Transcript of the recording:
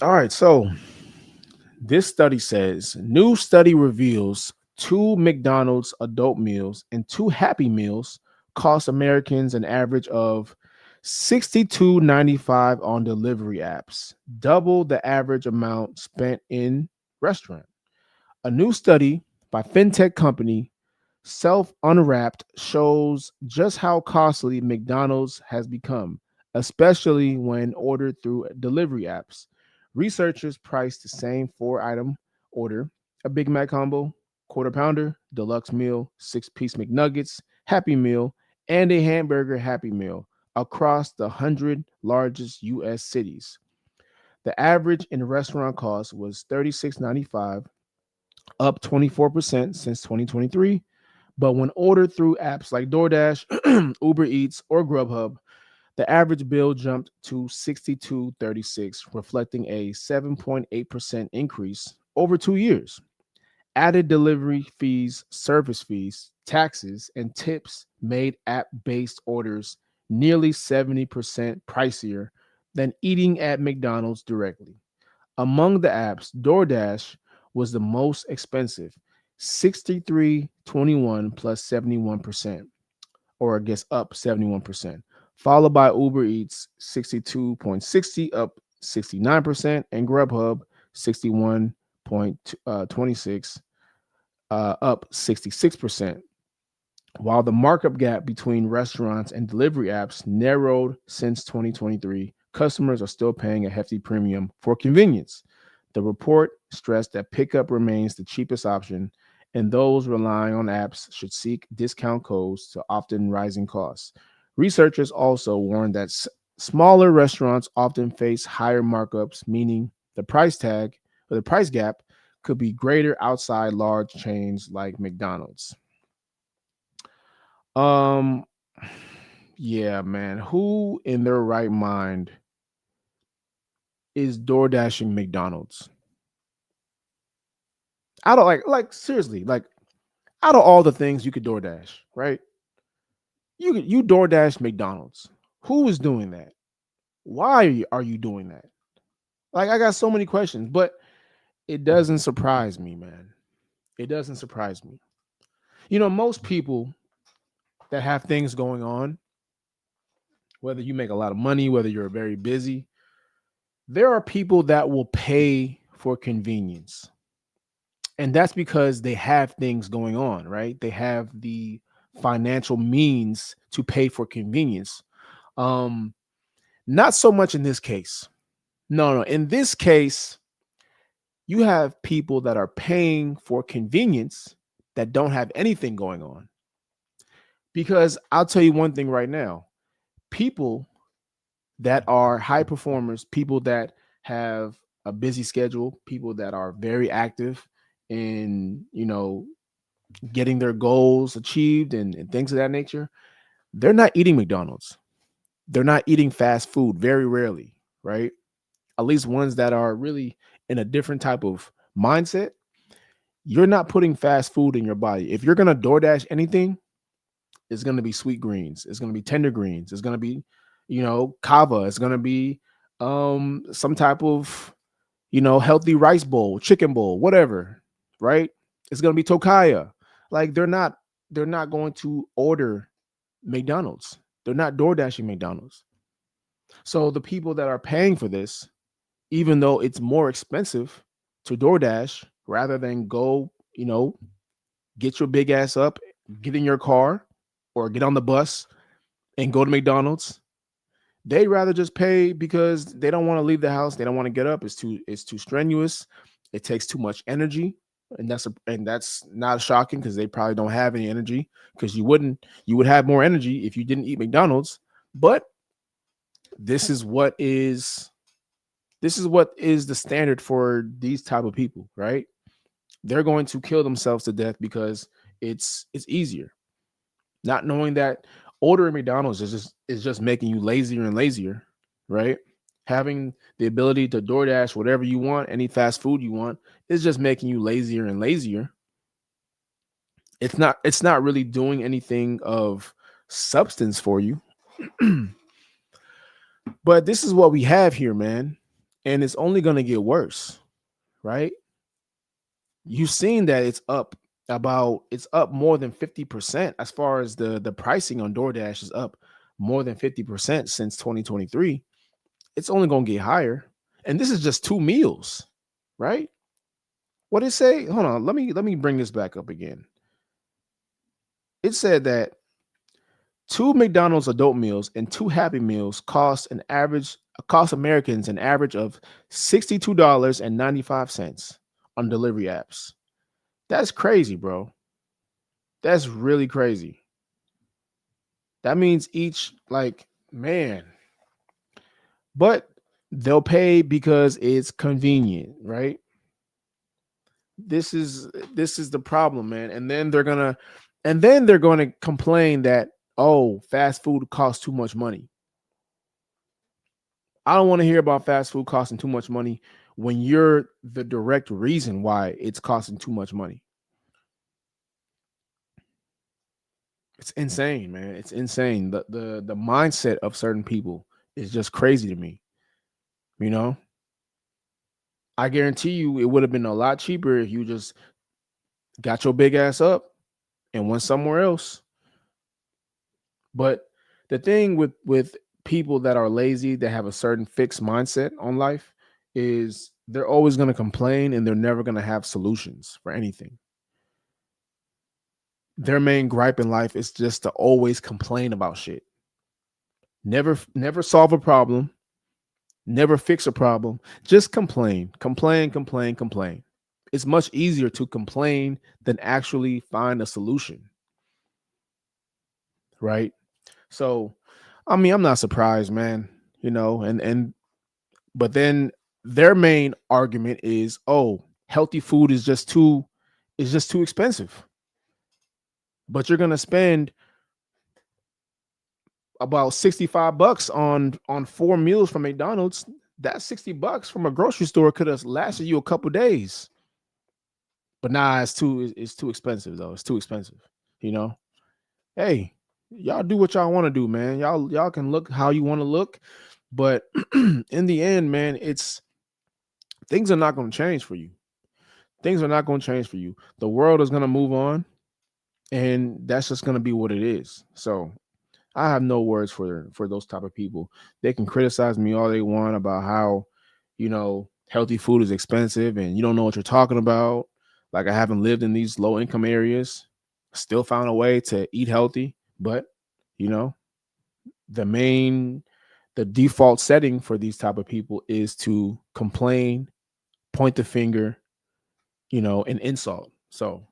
All right, so this study says new study reveals two McDonald's adult meals and two Happy Meals cost Americans an average of 62.95 on delivery apps, double the average amount spent in restaurant. A new study by fintech company Self Unwrapped shows just how costly McDonald's has become, especially when ordered through delivery apps. Researchers priced the same four-item order, a Big Mac combo, quarter pounder, deluxe meal, six-piece McNuggets, Happy Meal, and a hamburger Happy Meal across the 100 largest US cities. The average in restaurant cost was $36.95, up 24% since 2023. But when ordered through apps like DoorDash, Uber Eats, or Grubhub, the average bill jumped to 62.36, reflecting a 7.8% increase over 2 years. Added delivery fees, service fees, taxes, and tips made app-based orders nearly 70% pricier than eating at McDonald's directly. Among the apps, DoorDash was the most expensive, 63.21 plus 71%, or I guess up 71%, followed by Uber Eats 62.60 up 69%, and Grubhub 61.26 up 66%. While the markup gap between restaurants and delivery apps narrowed since 2023, customers are still paying a hefty premium for convenience. The report stressed that pickup remains the cheapest option, and those relying on apps should seek discount codes to often rising costs. Researchers also warned that smaller restaurants often face higher markups, meaning the price gap could be greater outside large chains like McDonald's. Um, yeah, man. Who in their right mind is door dashing McDonald's? Out of like seriously, like out of all the things you could DoorDash, right? You DoorDash McDonald's. Who is doing that? Why are you doing that? Like I got so many questions, but it doesn't surprise me, man. It doesn't surprise me. Most people that have things going on, whether you make a lot of money, whether you're very busy, there are people that will pay for convenience. And that's because they have things going on, right? They have the financial means to pay for convenience. Um, Not so much in this case. No. In this case, you have people that are paying for convenience that don't have anything going on. Because I'll tell you one thing right now, people that are high performers, people that have a busy schedule, people that are very active in, getting their goals achieved and things of that nature, they're not eating McDonald's. They're not eating fast food very rarely, right? At least ones that are really in a different type of mindset. You're not putting fast food in your body. If you're going to DoorDash anything, it's going to be sweet greens. It's going to be tender greens. It's going to be, kava. It's going to be some type of, healthy rice bowl, chicken bowl, whatever, right? It's going to be tokaya. Like they're not going to order McDonald's. They're not door dashing McDonald's. So the people that are paying for this, even though it's more expensive to DoorDash rather than go, get your big ass up, get in your car or get on the bus and go to McDonald's, they'd rather just pay because they don't want to leave the house. They don't want to get up. It's too strenuous. It takes too much energy. And that's not shocking because they probably don't have any energy because you would have more energy if you didn't eat McDonald's. But this is what is this is what is the standard for these type of people, right? They're going to kill themselves to death because it's easier. Not knowing that ordering McDonald's is just making you lazier and lazier, right? Having the ability to DoorDash whatever you want, any fast food you want, is just making you lazier and lazier. It's not really doing anything of substance for you. But this is what we have here, man. and it's only going to get worse, right? You've seen that it's up more than 50% as far as the pricing on DoorDash is up more than 50% since 2023. It's only going to get higher. And this is just two meals, right? What did it say? Hold on, let me bring this back up again. It said that two McDonald's adult meals and two Happy Meals cost Americans an average of $62.95 on delivery apps. That's crazy, bro. That's really crazy. That means each, like, man, but they'll pay because it's convenient, right? This is the problem, man. And then they're going to complain that, oh, fast food costs too much money. I don't want to hear about fast food costing too much money when you're the direct reason why it's costing too much money. It's insane, man. It's insane. The mindset of certain people is just crazy to me. You know, I guarantee you it would have been a lot cheaper if you just got your big ass up and went somewhere else. But the thing with people that are lazy, that have a certain fixed mindset on life, is they're always going to complain and they're never going to have solutions for anything. Their main gripe in life is just to always complain about shit. Never solve a problem, never fix a problem, just complain, complain, complain, complain. It's much easier to complain than actually find a solution, right? So, I mean, I'm not surprised, man, and but then their main argument is, oh, healthy food is just too expensive. But you're going to spend about $65 on four meals from McDonald's. That $60 from a grocery store could have lasted you a couple days. But nah, it's too expensive though. It's too expensive. You know. Hey, y'all do what y'all want to do, man. Y'all can look how you want to look, but in the end, man, it's things are not going to change for you. Things are not going to change for you. The world is going to move on, and that's just going to be what it is. So I have no words for those type of people. They can criticize me all they want about how, healthy food is expensive and you don't know what you're talking about. Like, I haven't lived in these low income areas, still found a way to eat healthy, but you know, the main the default setting for these type of people is to complain, point the finger, and insult. So